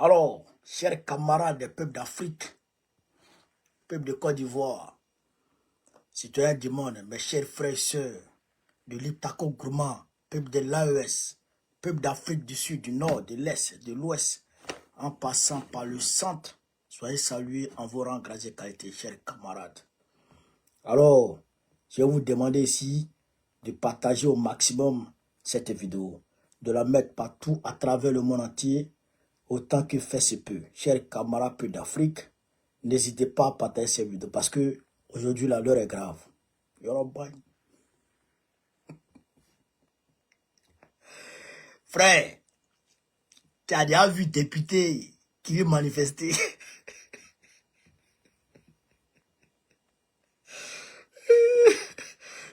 Alors, chers camarades des peuples d'Afrique, peuple de Côte d'Ivoire, citoyens du monde, mes chers frères et sœurs, de l'Iptako Gourmand, peuple de l'AES, peuple d'Afrique du Sud, du Nord, de l'Est, de l'Ouest, en passant par le centre, soyez salués en vos rangs, grâce et qualité, chers camarades. Alors, je vais vous demander ici de partager au maximum cette vidéo, de la mettre partout à travers le monde entier, autant que fait se peut. Chers camarades peu d'Afrique, n'hésitez pas à partager cette vidéo parce que aujourd'hui la l'heure est grave. Frère, tu as déjà vu député qui veut manifester.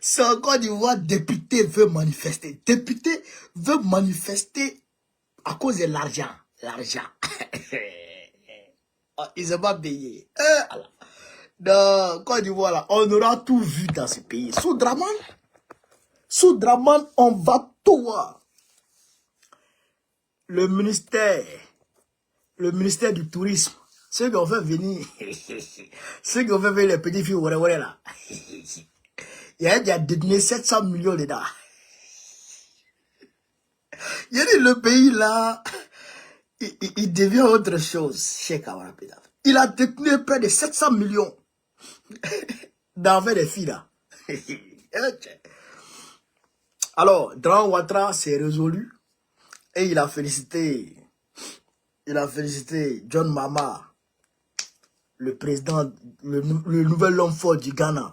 C'est encore du voir député veut manifester. Député veut manifester à cause de l'argent. L'argent. Ils ne sont pas payés. Dans Côte d'Ivoire, là, on aura tout vu dans ce pays. Sous Draman, on va tout voir. Le ministère du tourisme, ceux qui ont fait venir, ceux qui ont fait venir les petits filles, là. Il a détenu 700 millions dedans. Il a dit le pays là, il devient autre chose, chez Kamara. Il a détenu près de 700 millions d'envers des filles là. Alors, Draman Ouattara s'est résolu et il a félicité John Mahama, le président, le nouvel homme fort du Ghana.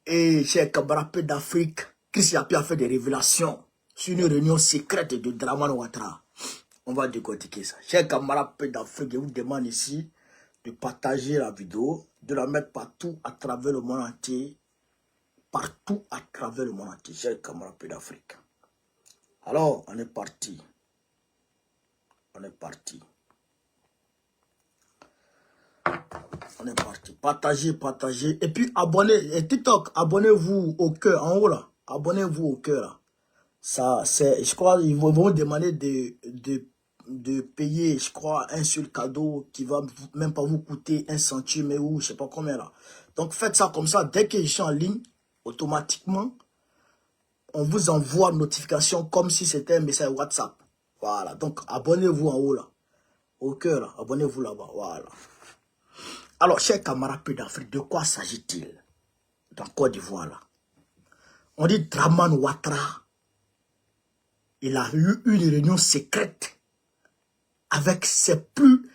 Et chez Kabarapé d'Afrique, Chris Yapi a fait des révélations sur une réunion secrète de Draman Ouattara. On va décortiquer ça. Chers camarades d'Afrique, je vous demande ici de partager la vidéo, de la mettre partout à travers le monde entier. Partout à travers le monde entier, chers camarades d'Afrique. Alors, on est parti. On est parti. On est parti. Partagez. Et puis, abonnez. Et TikTok, abonnez-vous au cœur, en haut là. Abonnez-vous au cœur là. Ça, c'est, je crois, ils vont vous demander de payer, je crois, un seul cadeau qui va même pas vous coûter 1 centime ou je sais pas combien là. Donc, faites ça comme ça. Dès que je suis en ligne, automatiquement, on vous envoie une notification comme si c'était un message WhatsApp. Voilà. Donc, abonnez-vous en haut là. Au cœur là. Abonnez-vous là-bas. Voilà. Alors, chers camarades d'Afrique, de quoi s'agit-il dans Côte d'Ivoire là? On dit Draman Ouattara. Il a eu une réunion secrète avec ses plus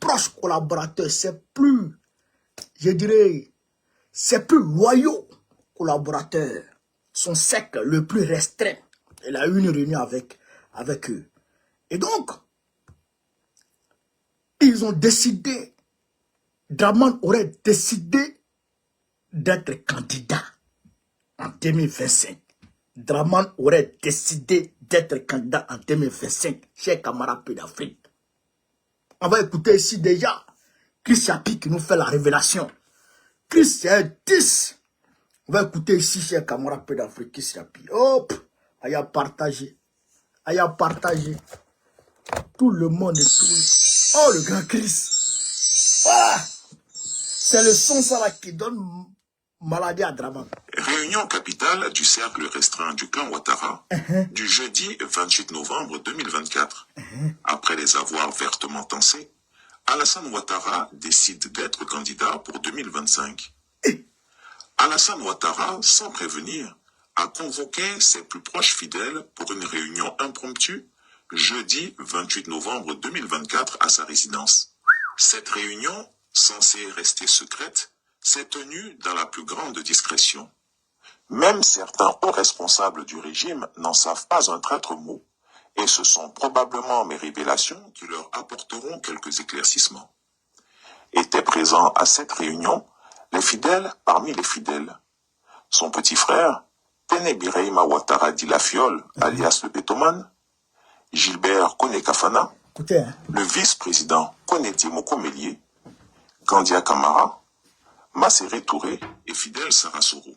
proches collaborateurs, ses plus loyaux collaborateurs, son cercle le plus restreint. Il a eu une réunion avec eux. Et donc, ils ont décidé, Draman aurait décidé d'être candidat en 2025. Draman aurait décidé d'être candidat en 2025, chers camarades d'Afrique. On va écouter ici déjà Chris Yapi qui nous fait la révélation. Chris, c'est un 10. On va écouter ici, chers camarades d'Afrique, Chris Yapi. Hop, aïe à partager. Aïe à partager. Tout le monde est tout. Oh, le grand Chris. Ah, c'est le son ça là qui donne maladie à Draman. Réunion capitale du cercle restreint du clan Ouattara du jeudi 28 novembre 2024. Après les avoir vertement tensés, Alassane Ouattara décide d'être candidat pour 2025. Alassane Ouattara, sans prévenir, a convoqué ses plus proches fidèles pour une réunion impromptue jeudi 28 novembre 2024 à sa résidence. Cette réunion, censée rester secrète, s'est tenue dans la plus grande discrétion. Même certains hauts responsables du régime n'en savent pas un traître mot, et ce sont probablement mes révélations qui leur apporteront quelques éclaircissements. Étaient présents à cette réunion les fidèles parmi les fidèles. Son petit frère, Tene Birahima Ouattara dit la Fiole, alias le Bétoman, Gilbert Kone-Kafana, le vice-président Koneti Mokomélié, Kandia Kamara, Masséré Touré et Fidèle Sarasoro.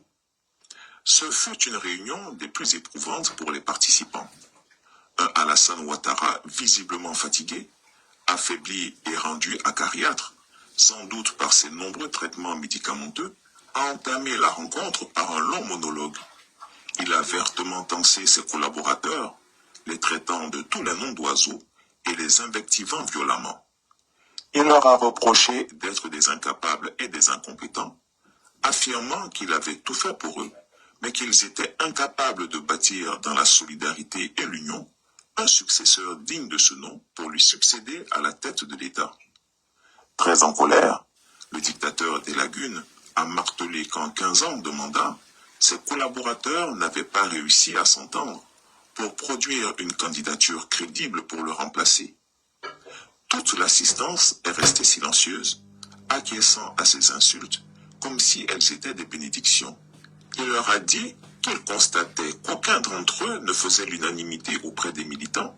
Ce fut une réunion des plus éprouvantes pour les participants. Un Alassane Alassane Ouattara, visiblement fatigué, affaibli et rendu acariâtre, sans doute par ses nombreux traitements médicamenteux, a entamé la rencontre par un long monologue. Il a vertement tensé ses collaborateurs, les traitant de tous les noms d'oiseaux et les invectivant violemment. Il leur a reproché d'être des incapables et des incompétents, affirmant qu'il avait tout fait pour eux, mais qu'ils étaient incapables de bâtir dans la solidarité et l'union un successeur digne de ce nom pour lui succéder à la tête de l'État. Très en colère, le dictateur des lagunes a martelé qu'en 15 ans de mandat, ses collaborateurs n'avaient pas réussi à s'entendre pour produire une candidature crédible pour le remplacer. Toute l'assistance est restée silencieuse, acquiesçant à ces insultes comme si elles étaient des bénédictions. Il leur a dit qu'il constatait qu'aucun d'entre eux ne faisait l'unanimité auprès des militants,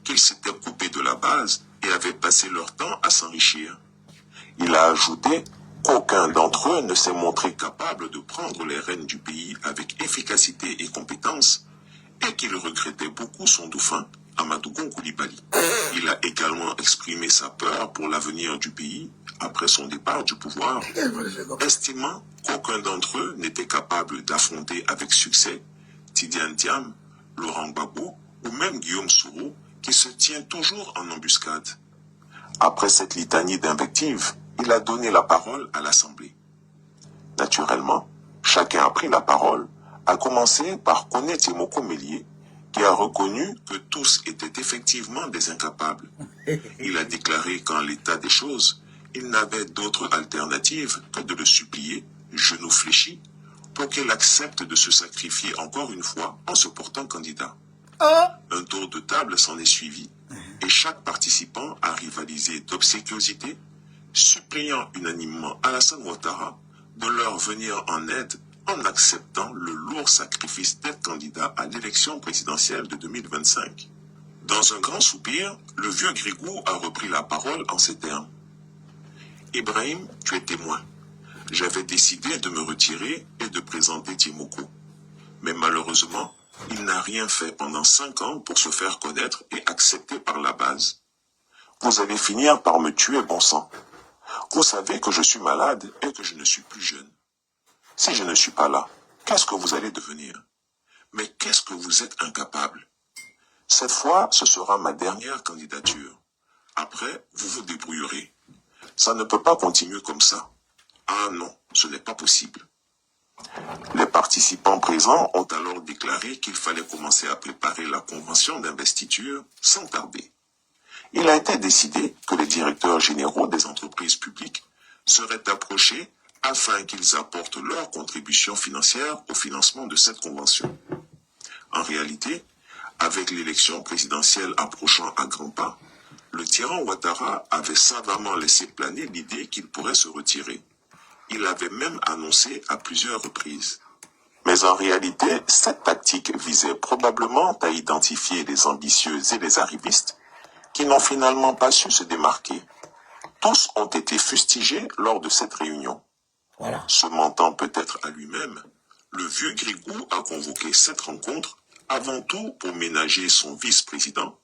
qu'ils s'étaient coupés de la base et avaient passé leur temps à s'enrichir. Il a ajouté qu'aucun d'entre eux ne s'est montré capable de prendre les rênes du pays avec efficacité et compétence, et qu'il regrettait beaucoup son dauphin, Amadou Gon Coulibaly. Il a également exprimé sa peur pour l'avenir du pays après son départ du pouvoir, estimant qu'aucun d'entre eux n'était capable d'affronter avec succès Tidiane Thiam, Laurent Gbagbo ou même Guillaume Soro, qui se tient toujours en embuscade. Après cette litanie d'invectives, il a donné la parole à l'Assemblée. Naturellement, chacun a pris la parole, à commencer par Koné Tiemoko Mélié, qui a reconnu que tous étaient effectivement des incapables. Il a déclaré qu'en l'état des choses, il n'avait d'autre alternative que de le supplier, genoux fléchis, pour qu'il accepte de se sacrifier encore une fois en se portant candidat. Un tour de table s'en est suivi, et chaque participant a rivalisé d'obséquiosité, suppliant unanimement Alassane Ouattara de leur venir en aide en acceptant le lourd sacrifice d'être candidat à l'élection présidentielle de 2025. Dans un grand soupir, le vieux Grigou a repris la parole en ces termes. Ibrahim, tu es témoin. J'avais décidé de me retirer et de présenter Tiemoko. Mais malheureusement, il n'a rien fait pendant 5 ans pour se faire connaître et accepter par la base. Vous allez finir par me tuer, bon sang. Vous savez que je suis malade et que je ne suis plus jeune. Si je ne suis pas là, qu'est-ce que vous allez devenir? Mais qu'est-ce que vous êtes incapable? Cette fois, ce sera ma dernière candidature. Après, vous vous débrouillerez. Ça ne peut pas continuer comme ça. Ah non, ce n'est pas possible. Les participants présents ont alors déclaré qu'il fallait commencer à préparer la convention d'investiture sans tarder. Il a été décidé que les directeurs généraux des entreprises publiques seraient approchés afin qu'ils apportent leur contribution financière au financement de cette convention. En réalité, avec l'élection présidentielle approchant à grands pas, le tyran Ouattara avait savamment laissé planer l'idée qu'il pourrait se retirer. Il l'avait même annoncé à plusieurs reprises. Mais en réalité, cette tactique visait probablement à identifier les ambitieux et les arrivistes qui n'ont finalement pas su se démarquer. Tous ont été fustigés lors de cette réunion. Voilà. Se mentant peut-être à lui-même, le vieux Grigou a convoqué cette rencontre avant tout pour ménager son vice-président,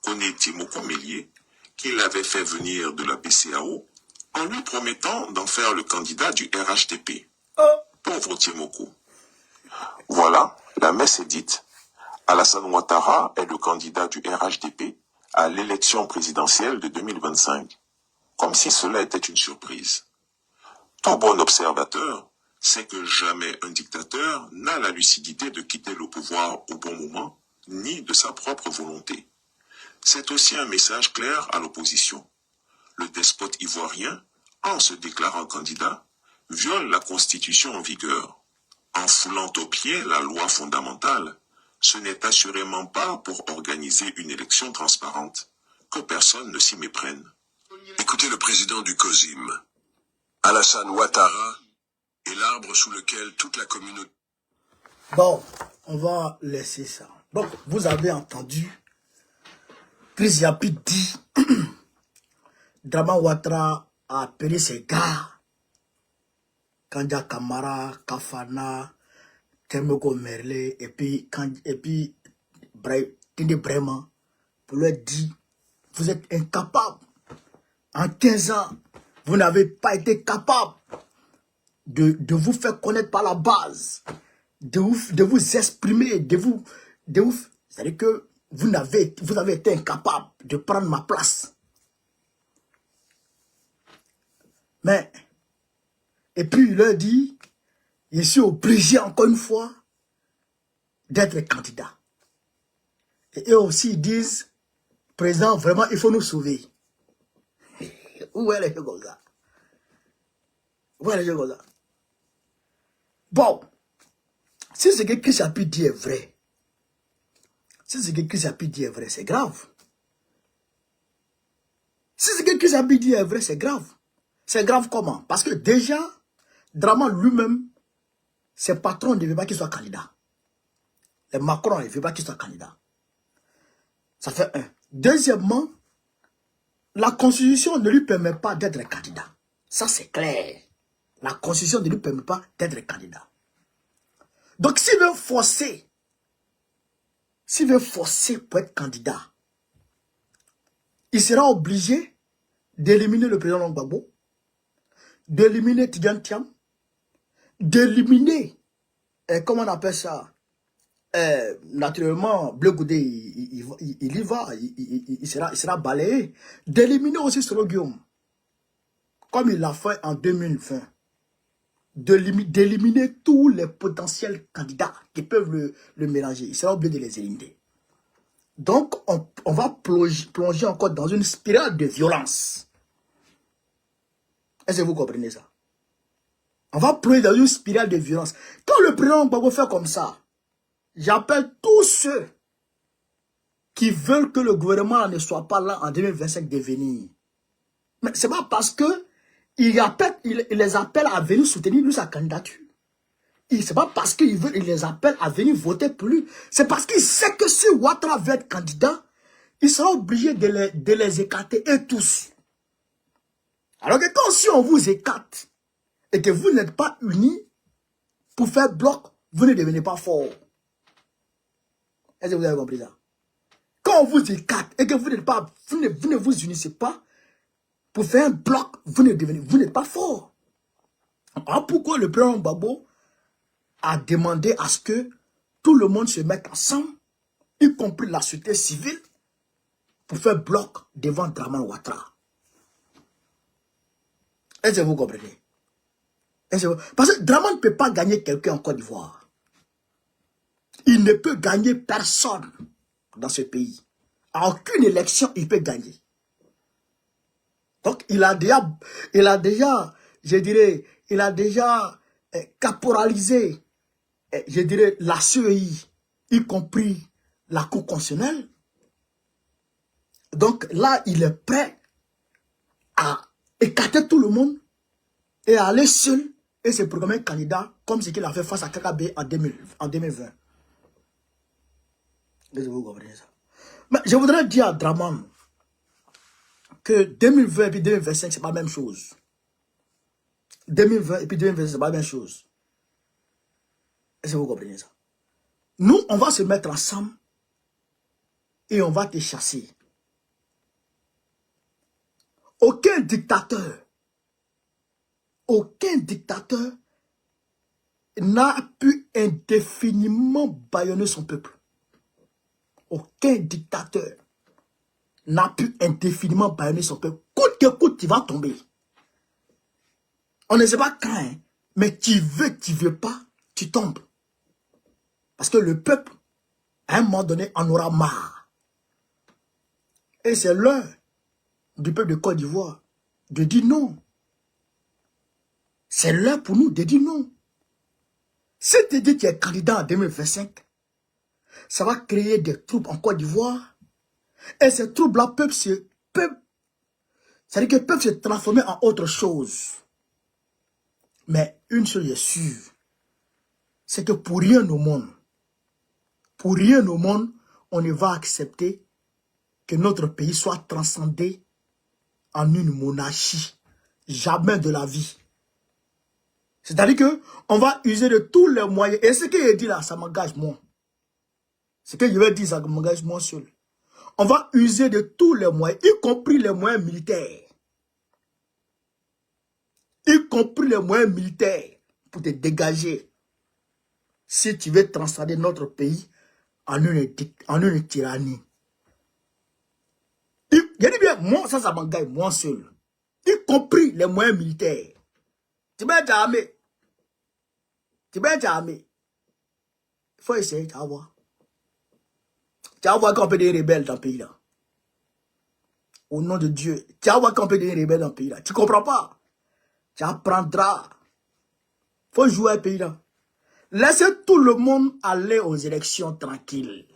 Koné Tiemoko Mélié, qu'il avait fait venir de la BCEAO, en lui promettant d'en faire le candidat du RHDP. Pauvre Tiemoko. Voilà, la messe est dite. Alassane Ouattara est le candidat du RHDP à l'élection présidentielle de 2025. Comme si cela était une surprise. Tout bon observateur sait que jamais un dictateur n'a la lucidité de quitter le pouvoir au bon moment, ni de sa propre volonté. C'est aussi un message clair à l'opposition. Le despote ivoirien, en se déclarant candidat, viole la constitution en vigueur. En foulant aux pieds la loi fondamentale, ce n'est assurément pas pour organiser une élection transparente. Que personne ne s'y méprenne. Écoutez le président du COSIM. Alassane Ouattara est l'arbre sous lequel toute la communauté... Bon, on va laisser ça. Donc, vous avez entendu Chris Yapi dit Draman Ouattara a appelé ses gars Kanja Kamara, Kafana, Temoko Merle et puis Tinde Breman pour leur dire, vous êtes incapables. En 15 ans, vous n'avez pas été capable de vous faire connaître par la base, de vous exprimer, c'est-à-dire que vous avez été incapable de prendre ma place. Mais, et puis il leur dit, je suis obligé encore une fois d'être candidat. Et eux aussi ils disent, président, vraiment, il faut nous sauver. Où est les gens comme ça? Où est les gens comme ça? Bon, si ce que Christ a pu dire est vrai, si ce que Christ a pu dire est vrai, c'est grave. Si ce que Christ a pu dire est vrai, c'est grave. C'est grave comment? Parce que déjà, Draman lui-même, ses patrons ne veulent pas qu'il soit candidat. Les Macron ne veulent pas qu'il soit candidat. Ça fait un. Deuxièmement, la Constitution ne lui permet pas d'être candidat. Ça, c'est clair. La Constitution ne lui permet pas d'être candidat. Donc, s'il veut forcer pour être candidat, il sera obligé d'éliminer le président Gbagbo, d'éliminer Tidjane Thiam, d'éliminer, comment on appelle ça, naturellement, Bleu Goudé, il y va, il sera balayé, d'éliminer aussi Soro Guillaume, comme il l'a fait en 2020, d'éliminer tous les potentiels candidats qui peuvent le mélanger. Il sera obligé de les éliminer. Donc, on va plonger encore dans une spirale de violence. Est-ce que vous comprenez ça? On va plonger dans une spirale de violence. Quand le président Gbagbo fait comme ça, j'appelle tous ceux qui veulent que le gouvernement ne soit pas là en 2025 de venir. Mais c'est pas parce que il les appelle à venir soutenir lui sa candidature. C'est pas parce qu'il les appelle à venir voter pour lui. C'est parce qu'il sait que si Ouattara veut être candidat, il sera obligé de les écarter et tous. Alors que quand si on vous écarte et que vous n'êtes pas unis pour faire bloc, vous ne devenez pas fort. Est-ce que vous avez compris ça? Quand on vous écarte et que vous ne vous unissez pas pour faire un bloc, vous n'êtes pas fort. Alors pourquoi le président Gbagbo a demandé à ce que tout le monde se mette ensemble, y compris la société civile, pour faire bloc devant Draman Ouattara? Est-ce que vous comprenez? Parce que Draman ne peut pas gagner quelqu'un en Côte d'Ivoire. Il ne peut gagner personne dans ce pays. À aucune élection, il peut gagner. Donc, il a déjà, je dirais, caporalisé, je dirais, la CEI, y compris la Cour constitutionnelle. Donc, là, il est prêt à écarter tout le monde et à aller seul et se programmer candidat comme ce qu'il a fait face à KKB en 2020. Vous comprenez ça? Mais je voudrais dire à Draman que 2020 et puis 2025, c'est pas la même chose. 2020 et puis 2025, c'est pas la même chose. Est-ce que vous comprenez ça? Nous, on va se mettre ensemble et on va te chasser. Aucun dictateur n'a pu indéfiniment bâillonner son peuple. Aucun dictateur n'a pu indéfiniment bâillonner son peuple. Coûte que coûte, tu vas tomber. On ne sait pas quand, hein, mais tu veux pas, tu tombes. Parce que le peuple, à un moment donné, en aura marre. Et c'est l'heure du peuple de Côte d'Ivoire de dire non. C'est l'heure pour nous de dire non. Si tu dis que tu es candidat en 2025, ça va créer des troubles en Côte d'Ivoire. Et ces troubles-là peuvent se transformer en autre chose. Mais une chose est sûre, c'est que pour rien au monde, on ne va accepter que notre pays soit transcendé en une monarchie. Jamais de la vie. C'est-à-dire que on va user de tous les moyens. Et ce qu'il dit là, ça m'engage moi. Ce que je vais dire, ça m'engage moi seul. On va user de tous les moyens, y compris les moyens militaires. Y compris les moyens militaires pour te dégager. Si tu veux transformer notre pays en une tyrannie. Je dis bien, moi, ça m'engage, moi seul. Y compris les moyens militaires. Tu vas être armé. Tu vas être armé. Il faut essayer, tu vas voir. Tu vas voir qu'on peut devenir rebelle dans le pays là. Au nom de Dieu. Tu vas voir qu'on peut devenir rebelle dans le pays là. Tu ne comprends pas. Tu apprendras. Il faut jouer à un pays là. Laissez tout le monde aller aux élections tranquilles.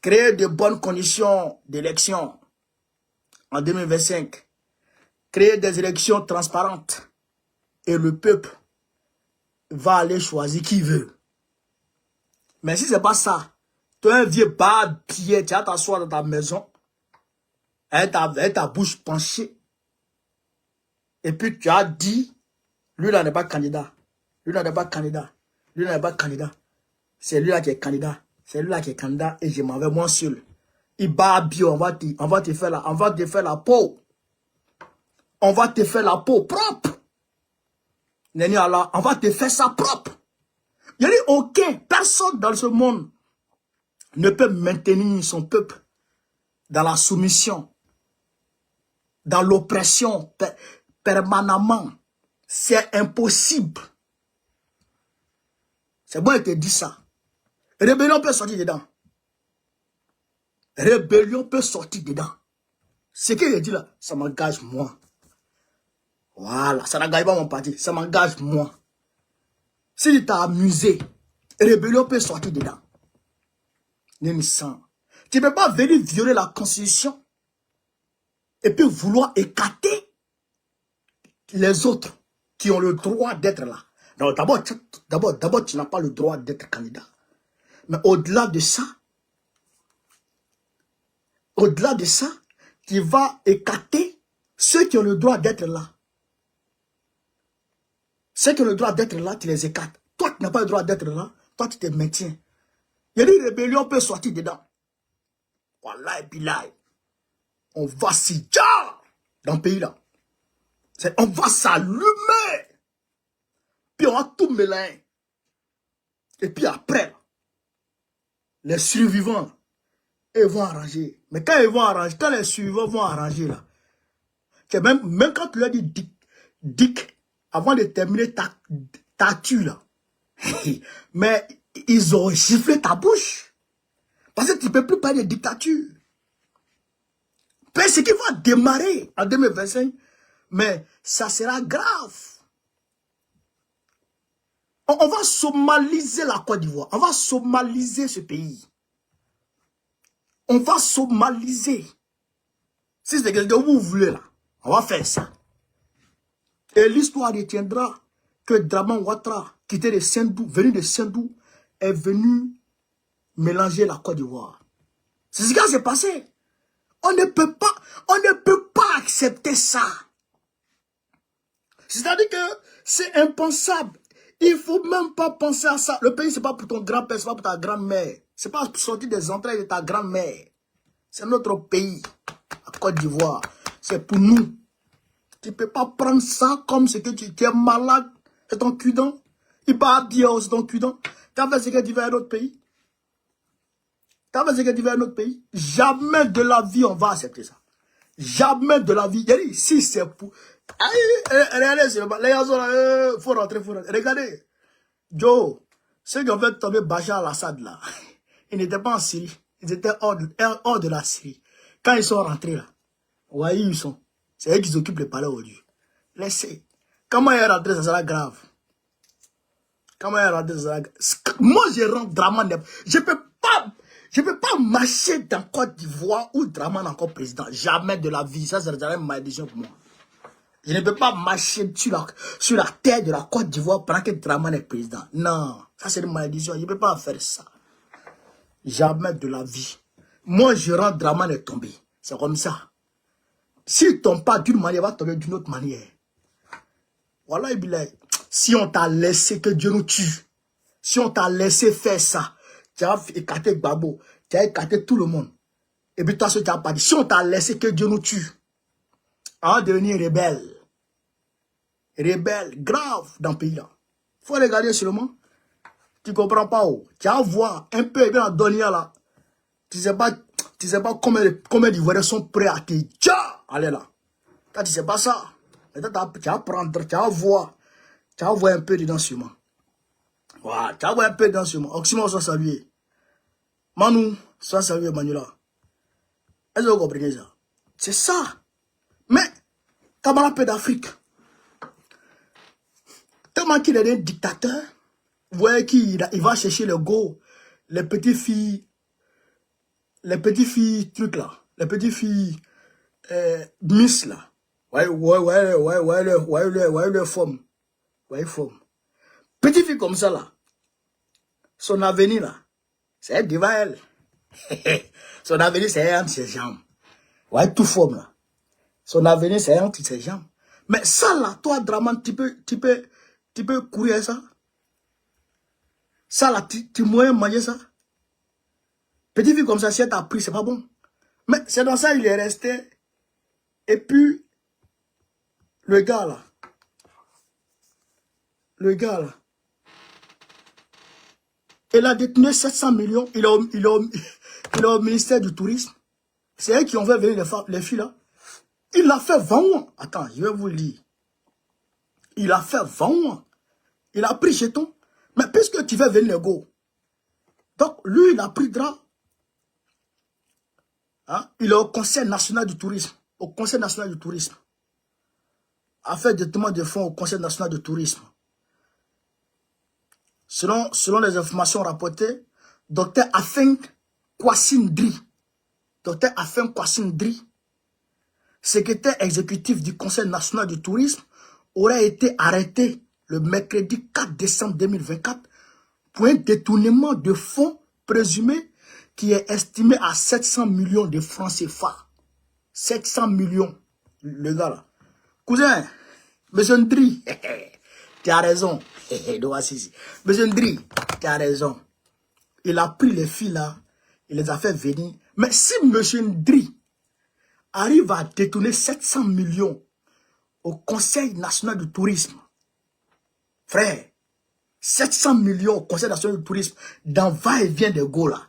Créer de bonnes conditions d'élection en 2025. Créer des élections transparentes. Et le peuple va aller choisir qui veut. Mais si ce n'est pas ça, tu es un vieux barbier, tu vas t'asseoir dans ta maison, avec ta bouche penchée, et puis tu as dit, lui là n'est pas candidat, lui là n'est pas candidat, lui là n'est pas candidat, c'est lui là qui est candidat, c'est lui là qui est candidat, et je m'en vais moi seul. Il barbier, on va te faire la peau. On va te faire la peau propre. Neni Allah, on va te faire ça propre. Il n'y a aucun, personne dans ce monde ne peut maintenir son peuple dans la soumission, dans l'oppression permanemment. C'est impossible. C'est bon, il te dit ça. Rébellion peut sortir dedans. Rébellion peut sortir dedans. Ce qu'il dit là, ça m'engage moi. Voilà, ça n'engage pas mon parti, ça m'engage moi. Si tu t'as amusé, rébellion peut sortir dedans. Némissan. Tu ne peux pas venir violer la constitution et puis vouloir écarter les autres qui ont le droit d'être là. D'abord, tu n'as pas le droit d'être candidat. Mais au-delà de ça, tu vas écarter ceux qui ont le droit d'être là. Ceux qui ont le droit d'être là, tu les écartes. Toi, tu n'as pas le droit d'être là. Toi, tu te maintiens. Il y a des rébellions peut sortir dedans. Voilà, et puis là, on va s'y dire dans le pays là. On va s'allumer. Puis on va tout mélanger. Et puis après, les survivants, ils vont arranger. Mais quand ils vont arranger, quand les survivants vont arranger là, même quand tu leur dis Dick, avant de terminer ta tue là, mais ils ont giflé ta bouche. Parce que tu ne peux plus parler de dictature. Ce qui va démarrer en 2025, mais ça sera grave. On va somaliser la Côte d'Ivoire. On va somaliser ce pays. On va somaliser. Si c'est quelque chose que vous voulez là, on va faire ça. Et l'histoire retiendra que Draman Ouattara, qui était venu de Saint-Dou, est venu mélanger la Côte d'Ivoire. C'est ce qui s'est passé. On ne peut pas accepter ça. C'est-à-dire que c'est impensable. Il ne faut même pas penser à ça. Le pays, ce n'est pas pour ton grand-père, ce n'est pas pour ta grand-mère. Ce n'est pas pour sortir des entrailles de ta grand-mère. C'est notre pays, la Côte d'Ivoire. C'est pour nous. Tu ne peux pas prendre ça comme ce que tu es malade. C'est ton cudon. Il va bien, c'est ton cudon. Tu as fait ce que tu veux à un autre pays. Jamais de la vie, on va accepter ça. Jamais de la vie. Si c'est pour... Regardez, les gars, faut rentrer. Regardez. Joe, ceux qui ont fait tomber Bachar al-Assad là, ils n'étaient pas en Syrie. Ils étaient hors de la Syrie. Quand ils sont rentrés là, voyez où ils sont. C'est eux qui s'occupent le palais aujourd'hui. Laissez. Comment il est rentré, ça sera grave. Moi, je rentre Draman. Je peux pas marcher dans Côte d'Ivoire où Draman est encore président. Jamais de la vie. Ça serait une malédiction pour moi. Je ne peux pas marcher sur la terre de la Côte d'Ivoire pendant que Draman est président. Non, ça c'est une malédiction. Je ne peux pas faire ça. Jamais de la vie. Moi, je rentre, Draman est tombé. C'est comme ça. S'il ne tombe pas d'une manière, il va tomber d'une autre manière. Voilà, si on t'a laissé que Dieu nous tue, si on t'a laissé faire ça, tu as écarté Gbagbo, tu as écarté tout le monde. Et puis toi, ce que tu n'as pas dit. Si on t'a laissé que Dieu nous tue, on va devenir rebelle. Rebelle, grave dans le pays là. Il faut regarder seulement. Tu ne comprends pas où. Tu vas voir un peu bien la Donia là. Tu ne sais pas combien d'Ivoiriens sont prêts à te dire. Allez là. Quand tu ne sais pas ça, tu vas prendre, tu vas voir un peu dedans sûrement. Voilà, tu vas voir un peu dedans sûrement. Oxymore soit salué. Manu, soit salué Manuela. Est-ce que vous comprenez ça? C'est ça. Mais, camarade d'Afrique, tellement qu'il est un dictateur, vous voyez qu'il va chercher les go, les petites filles, trucs là, les petites filles, miss là. Ouais, le forme. Ouais, forme. Petite fille comme ça là, son avenir là, c'est devant elle. Son avenir c'est entre ses jambes. Ouais, tout forme là. Son avenir c'est entre ses jambes. Mais ça là, toi, Draman, tu peux courir ça? Ça là, tu moyen manger ça? Petite fille comme ça, si elle t'a pris, c'est pas bon. Mais c'est dans ça il est resté. Et puis, le gars là, il a détenu 700 millions, il est au ministère du Tourisme. C'est eux qui ont fait venir les filles là. Il a fait 20 mois. Attends, je vais vous le dire. Il a fait 20 mois. Il a pris jeton. Mais puisque tu veux venir les go. Donc, lui, il a pris drap. Hein? Il est au Conseil national du tourisme. Au Conseil national du tourisme. A fait directement des fonds au Conseil national du tourisme. Selon les informations rapportées, Dr Afeng Kwasindri, secrétaire exécutif du Conseil national du tourisme, aurait été arrêté le mercredi 4 décembre 2024 pour un détournement de fonds présumé qui est estimé à 700 millions de francs CFA. 700 millions, le gars là. Cousin, monsieur Ndri, tu as raison. Monsieur Ndri, tu as raison. Il a pris les filles là, il les a fait venir. Mais si monsieur Ndri arrive à détourner 700 millions au Conseil national du tourisme, frère, 700 millions au Conseil national du tourisme, dans va-et-vient de Go là,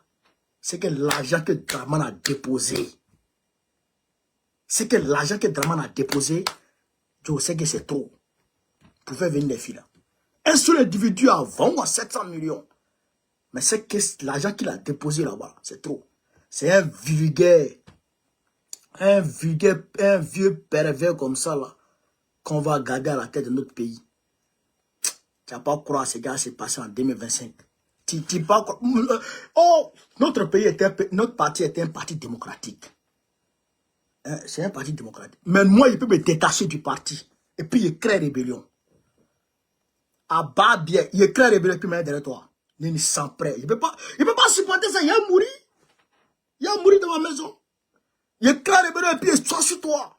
c'est que l'argent que Draman a déposé, je sais que c'est trop pour faire venir les filles là. Un seul individu a vendu 700 millions. Mais c'est que l'argent qu'il a déposé là-bas, c'est trop. C'est un vieux pervers comme ça là, qu'on va garder à la tête de notre pays. Tu n'as pas croire ce gars s'est passé en 2025. Tu pas croire. Oh, notre parti était un parti démocratique. Hein, c'est un parti démocratique. Mais moi, il peut me détacher du parti. Et puis, il crée rébellion. À bas bien, il crée rébellion et puis il derrière toi. Il s'en prêt. Il ne peut pas supporter ça. Il a mouru. Il a mouru dans ma maison. Il crée rébellion et puis il soit sur toi.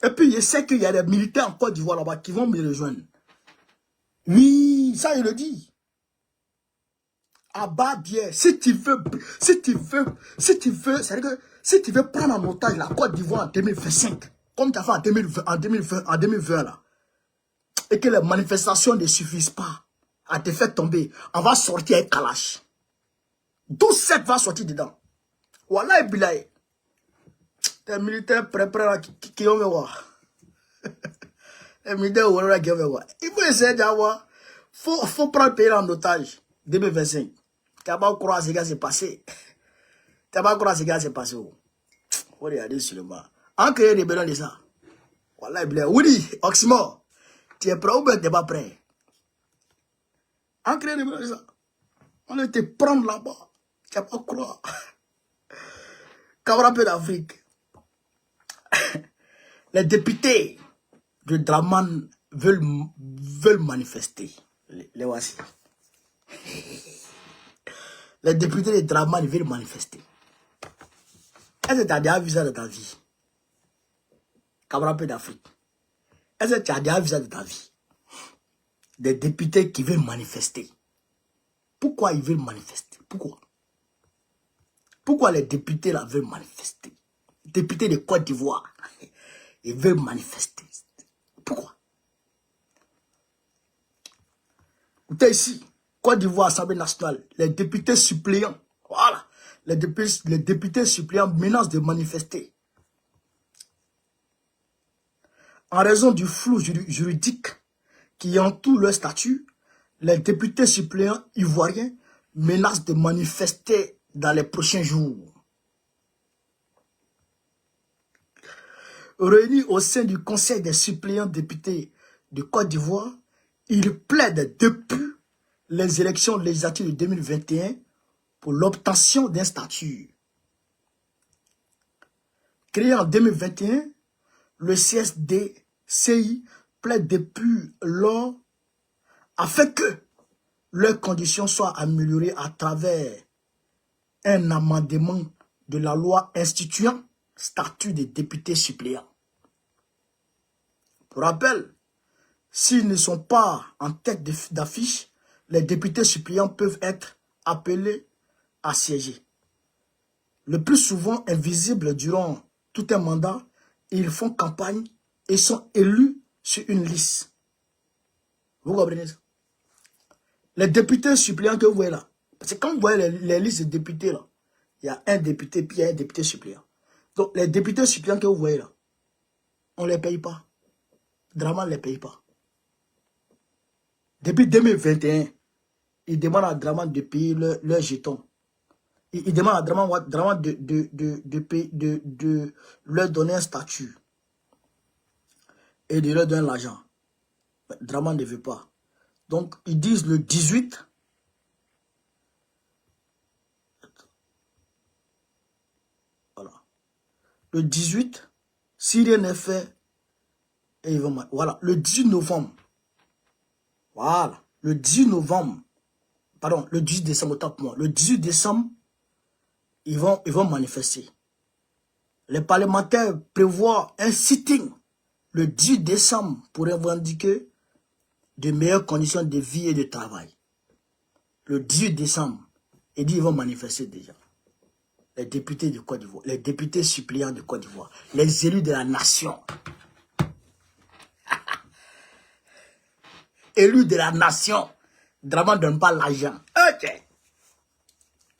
Et puis, il sait qu'il y a des militaires en Côte d'Ivoire là-bas qui vont me rejoindre. Oui, ça, il le dit. À bas bien, si tu veux, c'est-à-dire que si tu veux prendre en otage la Côte d'Ivoire en 2025, comme tu as fait en 2020 là, et que les manifestations ne suffisent pas à te faire tomber, on va sortir un Kalash. 12-7 va sortir dedans. Voilà, Bilaye. Les militaires prêts là qui vont me voir. Les militaires là qui vont me voir. Il faut essayer d'avoir. Faut prendre le pays en otage. 2025. Tu n'as pas croire ce qui s'est passé. Tu n'as pas croire ce qui s'est passé. Faut regarder sur le bas. En créant des ballons de ça. Voilà, Bilaye. Oui, Oxymore. Tu es prêt ou bien tu n'es pas prêt? En créant des ballons de ça. On va te prendre là-bas. Tu n'as pas croire. Camarade d'Afrique. Les députés de Draman veulent manifester. Les voici. Les députés de Draman veulent manifester. Est-ce que tu as déjà vu ça de ta vie? Camarade d'Afrique. Est-ce que tu as déjà vu ça de ta vie? Des députés qui veulent manifester. Pourquoi ils veulent manifester? Pourquoi? Pourquoi les députés là veulent manifester? Les députés de Côte d'Ivoire, ils veulent manifester. Pourquoi? Écoutez ici, Côte d'Ivoire, Assemblée nationale, les députés suppléants, voilà, les députés suppléants menacent de manifester. En raison du flou juridique qui entoure leur statut, les députés suppléants ivoiriens menacent de manifester dans les prochains jours. Réunis au sein du Conseil des suppléants députés de Côte d'Ivoire, ils plaident depuis les élections législatives de 2021 pour l'obtention d'un statut. Créé en 2021, le CSDCI plaide depuis lors afin que leurs conditions soient améliorées à travers un amendement de la loi instituant statut des députés suppléants. Pour rappel, s'ils ne sont pas en tête d'affiche, les députés suppléants peuvent être appelés à siéger. Le plus souvent invisibles durant tout un mandat, ils font campagne et sont élus sur une liste. Vous comprenez ça? Les députés suppléants que vous voyez là, parce que quand vous voyez les listes de députés là, il y a un député puis il y a un député suppléant. Donc les députés suppléants que vous voyez là, on ne les paye pas. Draman ne les paye pas. Depuis 2021, ils demandent à Draman de payer leur jeton. Ils demandent à Draman de leur donner un statut et de leur donner l'argent. Draman ne veut pas. Donc, ils disent le 18. Voilà. Le 18, si rien n'est fait, et ils vont... Voilà. Le 18 novembre. Voilà. Le 18 novembre. Pardon, le 18 décembre, autant pour moi. Le 18 décembre, ils vont manifester. Les parlementaires prévoient un sitting le 18 décembre pour revendiquer de meilleures conditions de vie et de travail. Le 18 décembre, ils disent qu'ils vont manifester déjà. Les députés de Côte d'Ivoire, les députés suppléants de Côte d'Ivoire, les élus de la nation. Élus de la nation. Draman ne donne pas l'argent. Ok.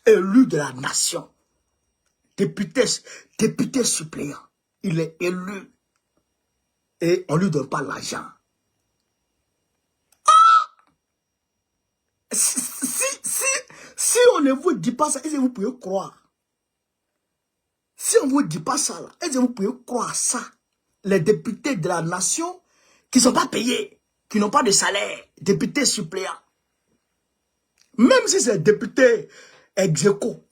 Élus de la nation. Député suppléant. Il est élu. Et on ne lui donne pas l'argent. Si on ne vous dit pas ça, est-ce que vous pouvez croire? Si on ne vous dit pas ça, est-ce que vous pouvez croire ça? Les députés de la nation qui ne sont pas payés, qui n'ont pas de salaire, députés suppléants. Même si c'est député ex-aequo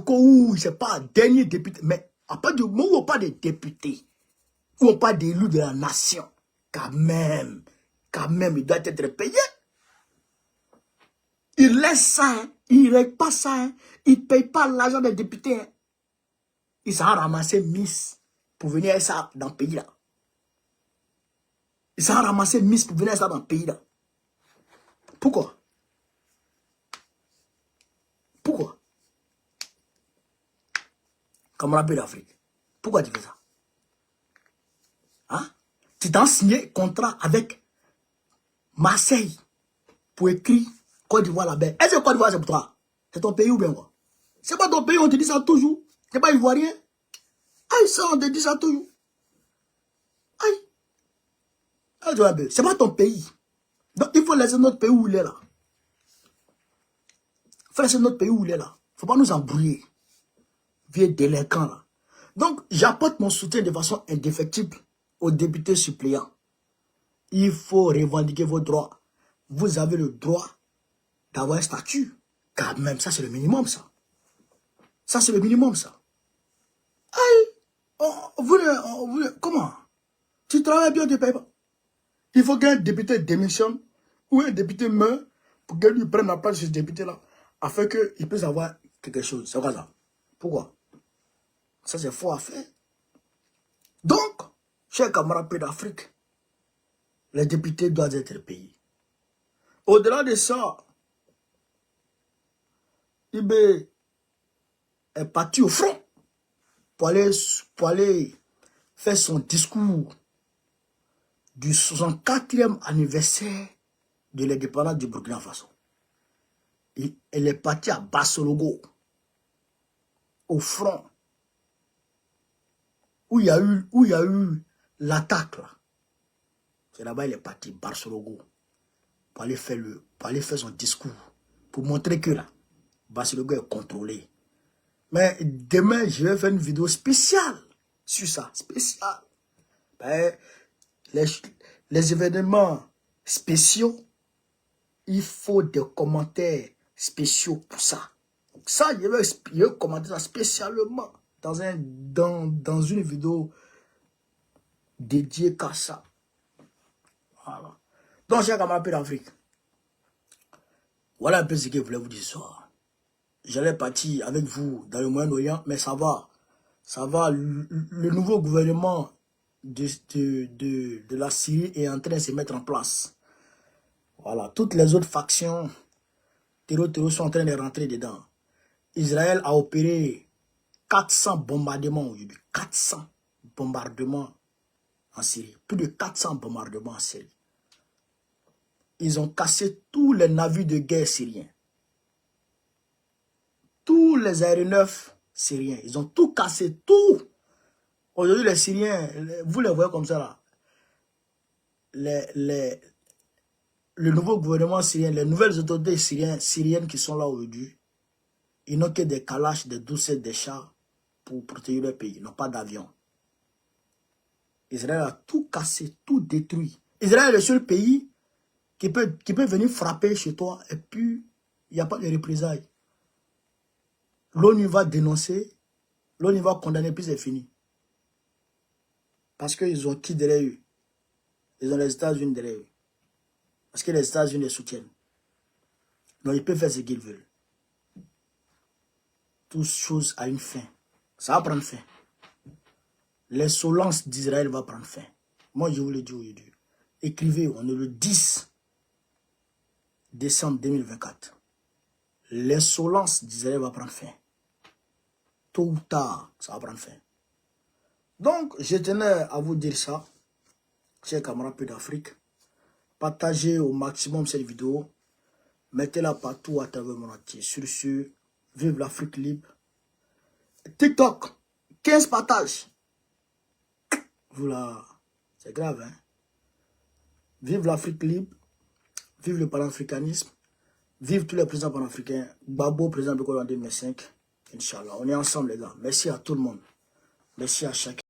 ou je sais pas, dernier député, mais à part du moment où on parle de députés, où on parle d'élus de la nation, quand même, il doit être payé. Il laisse ça, hein. Il ne règle pas ça, hein. Il ne paye pas l'argent des députés. Hein. Il s'en a ramassé Miss pour venir ça dans le pays là. Il s'en a ramassé Miss pour venir ça dans le pays là. Pourquoi? Pourquoi? Camarade d'Afrique. Pourquoi tu fais ça? Hein? Tu t'as signé contrat avec Marseille pour écrire Côte d'Ivoire là-bas. Est-ce que Côte d'Ivoire c'est pour toi? C'est ton pays ou bien quoi? C'est pas ton pays, on te dit ça toujours. C'est pas ivoirien. Aïe, ça, on te dit ça toujours. Aïe. C'est pas ton pays. Donc il faut laisser notre pays où il est là. Il faut laisser notre pays où il est là. Il ne faut pas nous embrouiller. Vieux délinquants là. Donc j'apporte mon soutien de façon indéfectible aux députés suppléants. Il faut revendiquer vos droits. Vous avez le droit d'avoir un statut. Quand même, ça c'est le minimum ça. Ça c'est le minimum ça. Aïe, comment? Tu travailles bien, tu ne payes pas. Il faut qu'un député démissionne ou un député meurt pour qu'il lui prenne la place de ce député-là afin qu'il puisse avoir quelque chose. C'est quoi ça? Pourquoi? Ça, c'est faux à faire. Donc, chers camarades d'Afrique, les députés doivent être payés. Au-delà de ça, est parti au front pour aller faire son discours du 64e anniversaire de l'indépendance du Burkina Faso. Elle est partie à Bassologo, au front, où il y a eu l'attaque. C'est là-bas il est parti, Bassologo, pour aller faire son discours, pour montrer que là, Bassologo est contrôlé. Mais demain, je vais faire une vidéo spéciale sur ça, spéciale. Ben, les événements spéciaux, il faut des commentaires spéciaux pour ça. Donc ça, je vais commenter ça spécialement dans une vidéo dédiée qu'à ça. Voilà. Donc, chers camarades d'Afrique, voilà un peu ce que je voulais vous dire ce soir. J'allais partir avec vous dans le Moyen-Orient, mais ça va. Ça va. Le nouveau gouvernement de la Syrie est en train de se mettre en place. Voilà. Toutes les autres factions terror sont en train de rentrer dedans. Israël a opéré 400 bombardements aujourd'hui. 400 bombardements en Syrie. Plus de 400 bombardements en Syrie. Ils ont cassé tous les navires de guerre syriens. Tous les aéronefs syriens. Ils ont tout cassé, tout. Aujourd'hui, les Syriens, vous les voyez comme ça là. Le nouveau gouvernement syrien, les nouvelles autorités syriennes qui sont là aujourd'hui, ils n'ont que des calaches, des doucettes, des chars pour protéger leur pays. Ils n'ont pas d'avion. Israël a tout cassé, tout détruit. Israël est le seul pays qui peut venir frapper chez toi et puis il n'y a pas de représailles. L'ONU va dénoncer, l'ONU va condamner, puis c'est fini. Parce qu'ils ont qui derrière eux? Ils ont les États-Unis derrière eux. Parce que les États-Unis les soutiennent. Donc ils peuvent faire ce qu'ils veulent. Toute chose a une fin. Ça va prendre fin. L'insolence d'Israël va prendre fin. Moi je vous le dis aujourd'hui. Écrivez, on est le 10 décembre 2024. L'insolence d'Israël va prendre fin. Tôt ou tard, ça va prendre fin. Donc, je tenais à vous dire ça, chers camarades d'Afrique. Partagez au maximum cette vidéo. Mettez-la partout à travers mon entier. Sur ce, vive l'Afrique libre. TikTok, 15 partages. Voilà, c'est grave, hein. Vive l'Afrique libre. Vive le panafricanisme. Vive tous les présidents panafricains. Babo, président de Bécole en 2005. Inch'Allah. On est ensemble, les gars. Merci à tout le monde. Merci à chacun.